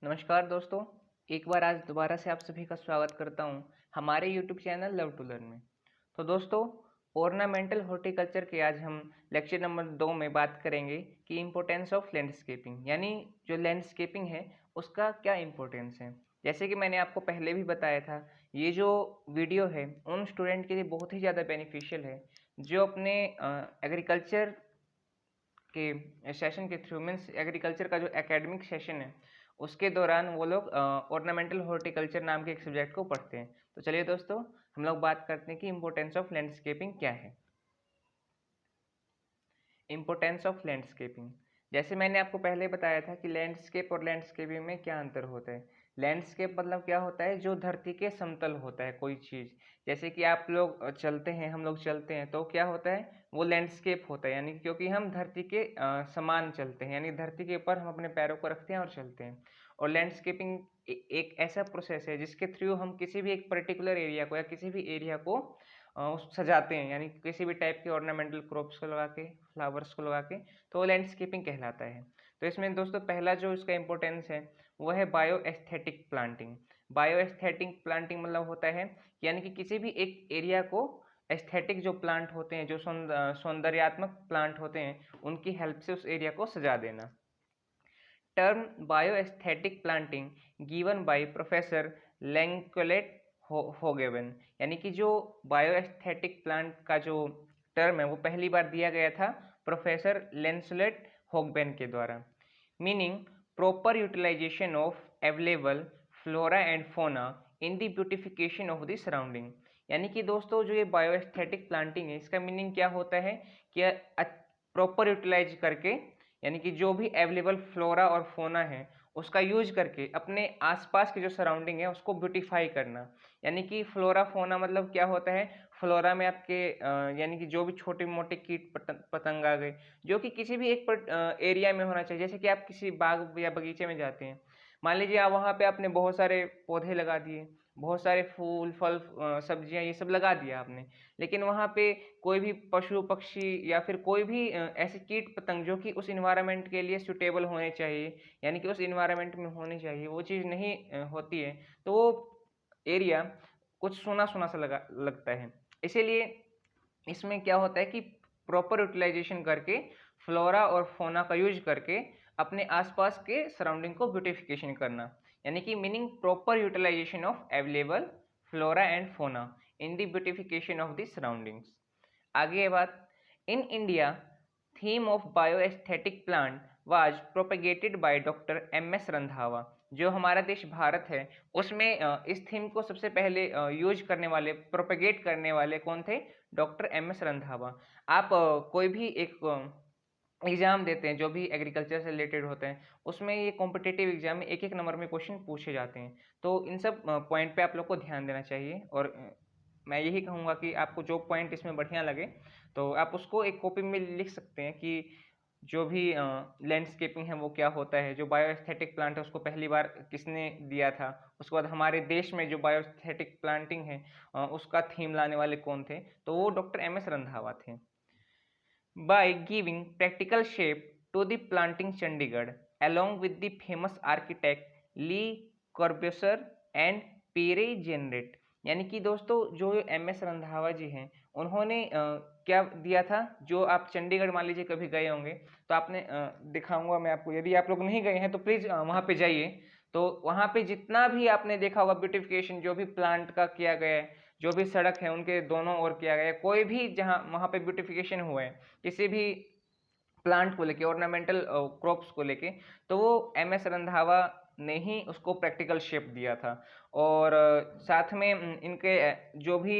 नमस्कार दोस्तों। एक बार आज दोबारा से आप सभी का स्वागत करता हूं हमारे YouTube channel love to learn में। तो दोस्तों, ऑर्नामेंटल हॉर्टिकल्चर के आज हम लेक्चर नंबर 2 में बात करेंगे कि इम्पोर्टेंस ऑफ लैंडस्केपिंग, यानी जो लैंडस्केपिंग है उसका क्या इम्पोर्टेंस है। जैसे कि मैंने आपको पहले भी बताया था, ये जो वीडियो है उन स्टूडेंट के लिए बहुत ही ज़्यादा बेनिफिशियल है जो अपने एग्रीकल्चर के सेशन के थ्रू, मीन्स एग्रीकल्चर का जो एकेडमिक सेशन है उसके दौरान वो लोग ऑर्नामेंटल हॉर्टिकल्चर नाम के एक सब्जेक्ट को पढ़ते हैं। तो चलिए दोस्तों, हम लोग बात करते हैं कि इम्पोर्टेंस ऑफ लैंडस्केपिंग क्या है। इम्पोर्टेंस ऑफ लैंडस्केपिंग, जैसे मैंने आपको पहले बताया था कि लैंडस्केप और लैंडस्केपिंग में क्या अंतर होता है। लैंडस्केप मतलब क्या होता है, जो धरती के समतल होता है कोई चीज़। जैसे कि आप लोग चलते हैं, हम लोग चलते हैं, तो क्या होता है, वो लैंडस्केप होता है, यानी क्योंकि हम धरती के समान चलते हैं, यानी धरती के ऊपर हम अपने पैरों को रखते हैं और चलते हैं। और लैंडस्केपिंग एक ऐसा प्रोसेस है जिसके थ्रू हम किसी भी एक पर्टिकुलर एरिया को या किसी भी एरिया को सजाते हैं, यानी किसी भी टाइप के ऑर्नामेंटल क्रॉप्स को लगा के, फ्लावर्स को लगा के, तो वो लैंडस्केपिंग कहलाता है। तो इसमें दोस्तों पहला जो इसका इंपॉर्टेंस है वो है bio aesthetic planting. Bio aesthetic planting मतलब होता है यानी कि किसी भी एक एरिया को एस्थेटिक जो प्लांट होते हैं, जो सौंदर्यात्मक प्लांट होते हैं, उनकी हेल्प से उस एरिया को सजा देना। Term bio aesthetic planting given by professor Lancelot Hogben, यानी कि जो बायो एस्थेटिक प्लांट का जो टर्म है वो पहली बार दिया गया था प्रोफेसर लेंसलेट होगबेन के द्वारा। Meaning proper utilisation of available flora and fauna in the beautification of the surrounding. यानी कि दोस्तों, जो ये बायो एस्थेटिक प्लांटिंग है, इसका मीनिंग क्या होता है कि प्रॉपर यूटिलाइज करके, यानी कि जो भी अवेलेबल फ्लोरा और फोना है उसका यूज करके अपने आसपास की जो सराउंडिंग है उसको ब्यूटीफाई करना। यानी कि फ्लोरा फोना मतलब क्या होता है, फ्लोरा में आपके यानी कि जो भी छोटे मोटे कीट पतंग आ गए, जो कि किसी भी एक एरिया में होना चाहिए। जैसे कि आप किसी बाग या बगीचे में जाते हैं, मान लीजिए आप वहाँ पे आपने बहुत सारे पौधे लगा दिए, बहुत सारे फूल फल सब्जियां ये सब लगा दिया आपने, लेकिन वहाँ पे कोई भी पशु पक्षी या फिर कोई भी ऐसे कीट पतंग जो कि उस इन्वायरमेंट के लिए सुटेबल होने चाहिए, यानी कि उस इन्वायरमेंट में होनी चाहिए, वो चीज़ नहीं होती है, तो वो एरिया कुछ सूना सूना सा लगता है। इसीलिए इसमें क्या होता है कि प्रॉपर यूटिलाइजेशन करके, फ्लोरा और फोना का यूज करके अपने आसपास के सराउंडिंग को ब्यूटिफिकेशन करना, यानी कि meaning proper utilisation of available flora and fauna in the beautification of the surroundings. आगे बात, in India theme of bioaesthetic plant was propagated by doctor M S. Randhawa. जो हमारा देश भारत है उसमें इस थीम को सबसे पहले यूज करने वाले, प्रोपेगेट करने वाले कौन थे, डॉक्टर एम.एस. रंधावा। आप कोई भी एक एग्जाम देते हैं जो भी एग्रीकल्चर से रिलेटेड होते हैं, उसमें ये कॉम्पिटिटिव एग्जाम में एक एक नंबर में क्वेश्चन पूछे जाते हैं, तो इन सब पॉइंट पे आप लोग को ध्यान देना चाहिए। और मैं यही कहूँगा कि आपको जो पॉइंट इसमें बढ़िया लगे तो आप उसको एक कॉपी में लिख सकते हैं कि जो भी लैंडस्केपिंग है वो क्या होता है, जो बायोएस्थेटिक प्लांट है उसको पहली बार किसने दिया था, उसके बाद हमारे देश में जो बायोएस्थेटिक प्लांटिंग है उसका थीम लाने वाले कौन थे, तो वो डॉक्टर एम.एस. रंधावा थे। By giving practical shape to the planting Chandigarh along with the famous architect Lee Corbusier and Pierre Jeanneret। यानी कि दोस्तों, जो एम.एस. रंधावा जी हैं उन्होंने क्या दिया था, जो आप चंडीगढ़ मान लीजिए कभी गए होंगे तो आपने दिखाऊंगा मैं आपको, यदि आप लोग नहीं गए हैं तो प्लीज़ वहाँ पे जाइए। तो वहाँ पे जितना भी आपने देखा होगा ब्यूटिफिकेशन जो भी प्लांट का किया गया है, जो भी सड़क है उनके दोनों ओर किया गया है, कोई भी जहाँ वहाँ पे ब्यूटिफिकेशन हुआ है किसी भी प्लांट को लेके, ऑर्नामेंटल क्रॉप्स को लेके, तो वो एम.एस. रंधावा ने ही उसको प्रैक्टिकल शेप दिया था। और साथ में इनके जो भी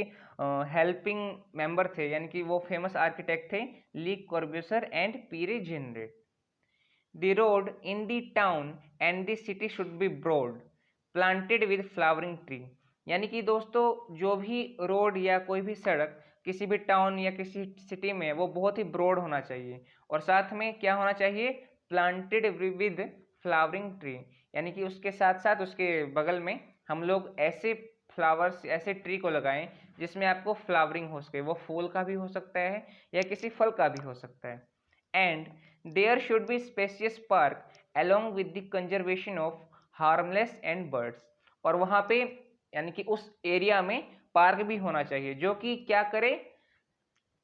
हेल्पिंग मेंबर थे, यानी कि वो फेमस आर्किटेक्ट थे Le Corbusier and Pierre Jeanneret. The road in the town and the city should be broad, planted with flowering tree। यानी कि दोस्तों, जो भी रोड या कोई भी सड़क किसी भी टाउन या किसी सिटी में वो बहुत ही ब्रॉड होना चाहिए, और साथ में क्या होना चाहिए, प्लांटेड विद फ्लावरिंग ट्री। यानी कि उसके साथ साथ उसके बगल में हम लोग ऐसे फ्लावर्स, ऐसे ट्री को लगाएं जिसमें आपको फ्लावरिंग हो सके, वो फूल का भी हो सकता है या किसी फल का भी हो सकता है। And there should be spacious park along with the conservation of harmless and birds. और वहाँ पे यानी कि उस एरिया में पार्क भी होना चाहिए जो कि क्या करे,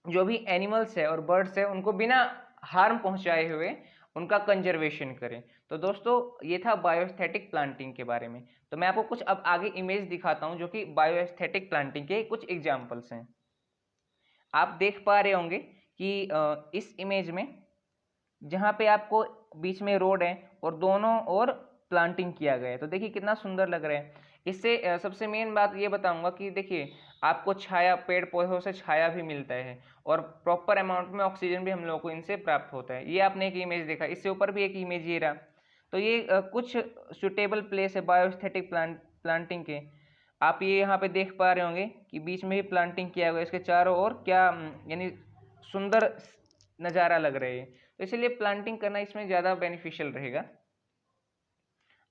जो भी एनिमल्स है और बर्ड्स है उनको बिना हार्म पहुंचाए हुए उनका कंजर्वेशन करें। तो दोस्तों ये था बायोस्थेटिक प्लांटिंग के बारे में। तो मैं आपको कुछ अब आगे इमेज दिखाता हूं जो कि बायोस्थेटिक प्लांटिंग के कुछ एग्जांपल्स हैं। आप देख पा रहे होंगे कि इस इमेज में जहाँ पे आपको बीच में रोड है और दोनों ओर प्लांटिंग किया गया है, तो देखिए कितना सुंदर लग रहा है। इससे सबसे मेन बात ये बताऊंगा कि देखिए आपको छाया, पेड़ पौधों से छाया भी मिलता है और प्रॉपर अमाउंट में ऑक्सीजन भी हम लोगों को इनसे प्राप्त होता है। ये आपने एक इमेज देखा, इससे ऊपर भी एक इमेज ये रहा। तो ये कुछ सुटेबल प्लेस है बायोस्थेटिक प्लांटिंग के। आप ये यहाँ पे देख पा रहे होंगे कि बीच में ही प्लांटिंग किया हुआ है, इसके चारों ओर क्या यानी सुंदर नज़ारा लग रहा है। तो इसलिए प्लांटिंग करना इसमें ज़्यादा बेनिफिशियल रहेगा।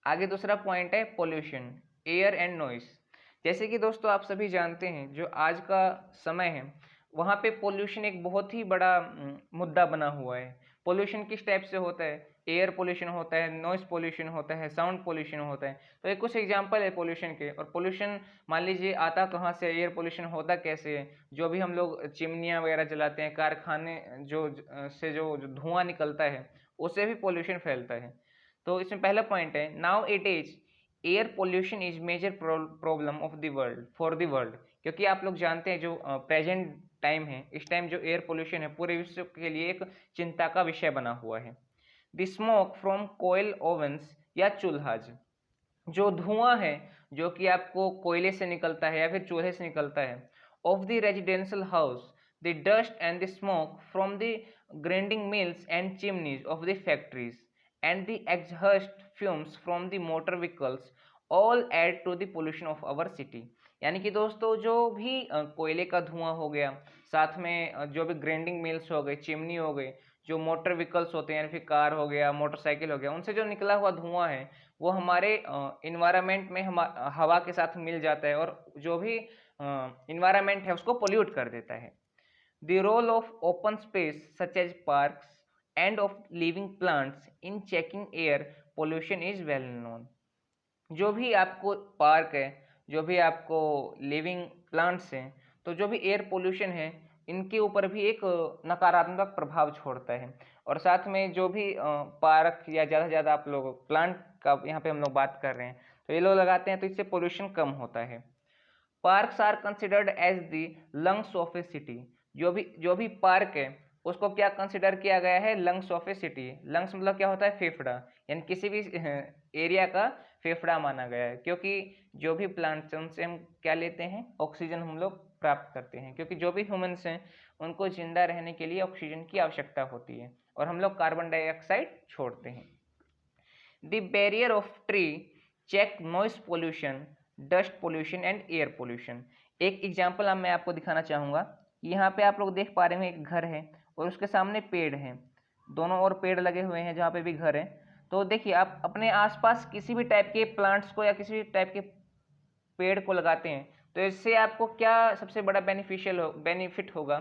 आगे दूसरा पॉइंट है पोल्यूशन, एयर एंड नॉइस। जैसे कि दोस्तों आप सभी जानते हैं जो आज का समय है वहाँ पे पोल्यूशन एक बहुत ही बड़ा मुद्दा बना हुआ है। पोल्यूशन किस टाइप से होता है, एयर पोल्यूशन होता है, नॉइस पोल्यूशन होता है, साउंड पोल्यूशन होता है। तो ये कुछ एग्जांपल है पोल्यूशन के। और पोल्यूशन मान लीजिए आता कहाँ से, एयर पोल्यूशन होता कैसे है, जो भी हम लोग चिमनियाँ वगैरह जलाते हैं, कारखाने से जो धुआं निकलता है उससे भी पोल्यूशन फैलता है। तो इसमें पहला पॉइंट है, now it is air pollution is major problem of the world for the world. क्योंकि आप लोग जानते हैं जो प्रेजेंट टाइम है, इस टाइम जो एयर पोल्यूशन है पूरे विश्व के लिए एक चिंता का विषय बना हुआ है। The smoke from coal ovens या चूल्हाज, जो धुआं है जो कि आपको कोयले से निकलता है या फिर चूल्हे से निकलता है, of the residential house, the dust and the smoke from the grinding mills and chimneys of the factories and the exhaust fumes from the motor vehicles all add to the pollution of our city। यानी कि दोस्तों जो भी कोयले का धुआं हो गया, साथ में जो भी ग्राइंडिंग मिल्स हो गए, चिमनी हो गई, जो मोटर व्हीकल्स होते हैं यानी फिर कार हो गया, मोटरसाइकिल हो गया, उनसे जो निकला हुआ धुआं है वो हमारे इन्वायरमेंट में हवा के साथ मिल जाता है और जो भी इन्वायरमेंट है उसको पोल्यूट कर देता है। The role of open space such as parks and of living plants in checking air pollution is well known। जो भी आपको पार्क है, जो भी आपको लिविंग प्लांट्स हैं, तो जो भी एयर पोल्यूशन है इनके ऊपर भी एक नकारात्मक प्रभाव छोड़ता है। और साथ में जो भी पार्क या ज़्यादा से ज़्यादा आप लोग प्लांट का यहाँ पे हम लोग बात कर रहे हैं तो ये लोग लगाते हैं तो इससे पोल्यूशन कम होता है। Parks are considered as the lungs of a city. जो भी पार्क है उसको क्या कंसिडर किया गया है, lungs of a city. Lungs मतलब क्या होता है, फेफड़ा, यानी किसी भी एरिया का फेफड़ा माना गया है। क्योंकि जो भी प्लांट्स हैं उनसे हम क्या लेते हैं, ऑक्सीजन हम लोग प्राप्त करते हैं। क्योंकि जो भी ह्यूमन्स हैं उनको जिंदा रहने के लिए ऑक्सीजन की आवश्यकता होती है और हम लोग कार्बन डाइऑक्साइड छोड़ते हैं। The barrier of tree check noise pollution, dust pollution and air pollution. एक एग्जाम्पल अब मैं आपको दिखाना चाहूँगा। यहाँ पे आप लोग देख पा रहे हैं एक घर है और उसके सामने पेड़ हैं, दोनों ओर पेड़ लगे हुए हैं जहाँ पे भी घर है। तो देखिए आप अपने आसपास किसी भी टाइप के प्लांट्स को या किसी भी टाइप के पेड़ को लगाते हैं तो इससे आपको क्या सबसे बड़ा बेनिफिट होगा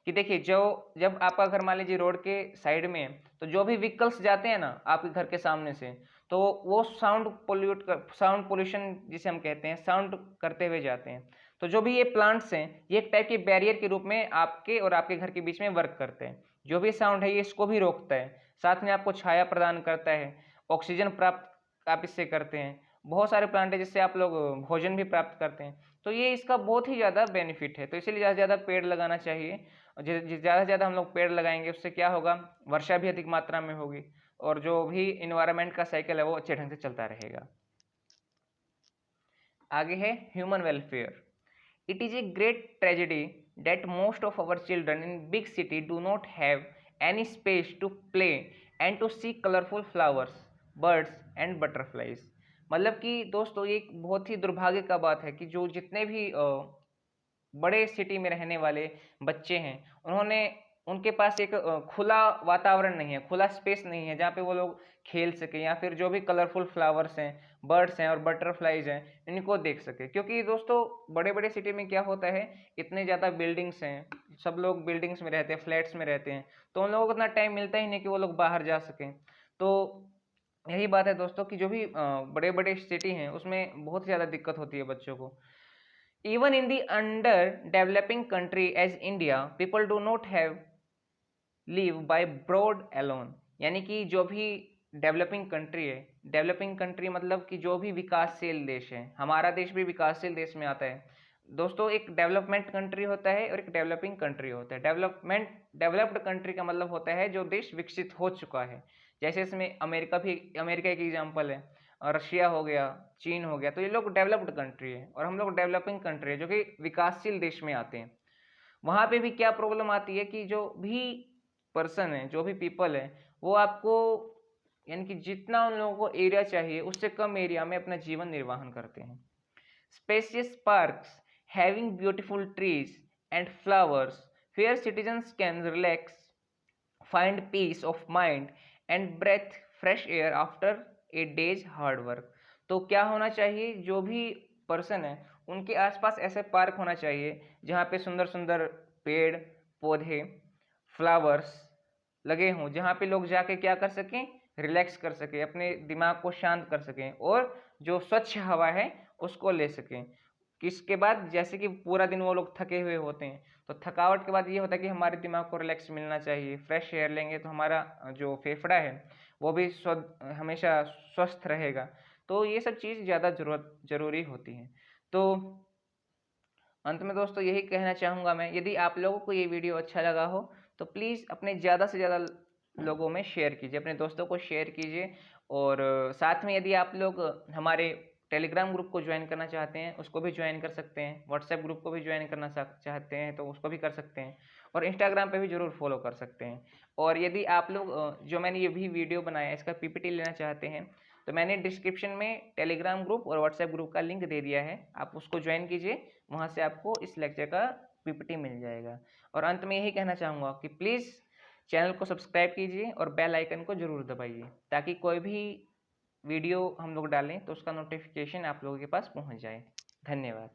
कि देखिए जब आपका घर मान लीजिए रोड के साइड में है तो जो भी व्हीकल्स जाते हैं ना आपके घर के सामने से, तो वो साउंड पोल्यूशन जिसे हम कहते हैं, साउंड करते हुए जाते हैं। तो जो भी ये प्लांट्स हैं ये एक टाइप के बैरियर के रूप में आपके और आपके घर के बीच में वर्क करते हैं। जो भी साउंड है ये इसको भी रोकता है, साथ में आपको छाया प्रदान करता है, ऑक्सीजन प्राप्त आप इससे करते हैं। बहुत सारे प्लांट है जिससे आप लोग भोजन भी प्राप्त करते हैं। तो ये इसका बहुत ही ज़्यादा बेनिफिट है। तो इसीलिए ज़्यादा से ज़्यादा पेड़ लगाना चाहिए। और ज़्यादा से ज़्यादा हम लोग पेड़ लगाएंगे उससे क्या होगा, वर्षा भी अधिक मात्रा में होगी और जो भी इन्वायरमेंट का साइकिल है वो अच्छे ढंग से चलता रहेगा। आगे है human welfare. It is a great tragedy that most of our children in big city do not have any space to play and to see colorful flowers, birds and butterflies। मतलब कि दोस्तों ये एक बहुत ही दुर्भाग्य का बात है कि जो जितने भी बड़े सिटी में रहने वाले बच्चे हैं उनके पास एक खुला वातावरण नहीं है, खुला स्पेस नहीं है जहाँ पे वो लोग खेल सके या फिर जो भी कलरफुल फ्लावर्स हैं, बर्ड्स हैं और बटरफ्लाइज हैं इनको देख सके। क्योंकि दोस्तों बड़े बड़े सिटी में क्या होता है, इतने ज़्यादा बिल्डिंग्स हैं, सब लोग बिल्डिंग्स में रहते हैं, फ्लैट्स में रहते हैं, तो उन लोगों को इतना टाइम मिलता ही नहीं कि वो लोग बाहर जा सकें। तो यही बात है दोस्तों कि जो भी बड़े बड़े सिटी हैं उसमें बहुत ज़्यादा दिक्कत होती है बच्चों को। Even in the under developing country as India people do not have live by bread alone, यानी कि जो भी डेवलपिंग कंट्री है, डेवलपिंग कंट्री मतलब कि जो भी विकासशील देश है, हमारा देश भी विकासशील देश में आता है दोस्तों। एक डेवलपमेंट कंट्री होता है और एक डेवलपिंग कंट्री होता है। डेवलप्ड कंट्री का मतलब होता है जो देश विकसित हो चुका है, जैसे इसमें अमेरिका एक एग्जाम्पल है, और रशिया हो गया, चीन हो गया, तो ये लोग डेवलप्ड कंट्री है और हम लोग डेवलपिंग कंट्री है जो कि विकासशील देश में आते हैं। वहां पे भी क्या प्रॉब्लम आती है कि जो भी पर्सन है, जो भी पीपल है, वो आपको यानी कि जितना उन लोगों को एरिया चाहिए उससे कम एरिया में अपना जीवन निर्वाहन करते हैं। Spacious parks having beautiful trees and flowers where citizens can relax, find peace of mind and breathe fresh air after a day's hard work. तो क्या होना चाहिए, जो भी पर्सन है उनके आसपास ऐसे पार्क होना चाहिए जहाँ पे सुंदर सुंदर पेड़ पौधे फ्लावर्स लगे हों, जहाँ पे लोग जाके क्या कर सकें, रिलैक्स कर सकें, अपने दिमाग को शांत कर सकें और जो स्वच्छ हवा है उसको ले सकें। किसके बाद, जैसे कि पूरा दिन वो लोग थके हुए होते हैं, तो थकावट के बाद ये होता है कि हमारे दिमाग को रिलैक्स मिलना चाहिए। फ्रेश एयर लेंगे तो हमारा जो फेफड़ा है वो भी हमेशा स्वस्थ रहेगा। तो ये सब चीज़ ज़्यादा ज़रूरी होती है। तो अंत में दोस्तों यही कहना चाहूँगा मैं, यदि आप लोगों को ये वीडियो अच्छा लगा हो तो प्लीज़ अपने ज़्यादा से ज़्यादा लोगों में शेयर कीजिए, अपने दोस्तों को शेयर कीजिए। और साथ में यदि आप लोग हमारे टेलीग्राम ग्रुप को ज्वाइन करना चाहते हैं उसको भी ज्वाइन कर सकते हैं, व्हाट्सएप ग्रुप को भी ज्वाइन करना चाहते हैं तो उसको भी कर सकते हैं, और इंस्टाग्राम पे भी ज़रूर फॉलो कर सकते हैं। और यदि आप लोग जो मैंने ये भी वीडियो बनाया इसका पीपीटी लेना चाहते हैं तो मैंने डिस्क्रिप्शन में टेलीग्राम ग्रुप और व्हाट्सएप ग्रुप का लिंक दे दिया है, आप उसको ज्वाइन कीजिए, वहाँ से आपको इस लेक्चर का पीपीटी मिल जाएगा। और अंत में यही कहना चाहूँगा कि प्लीज़ चैनल को सब्सक्राइब कीजिए और बेल आइकन को ज़रूर दबाइए ताकि कोई भी वीडियो हम लोग डालें तो उसका नोटिफिकेशन आप लोगों के पास पहुँच जाए। धन्यवाद।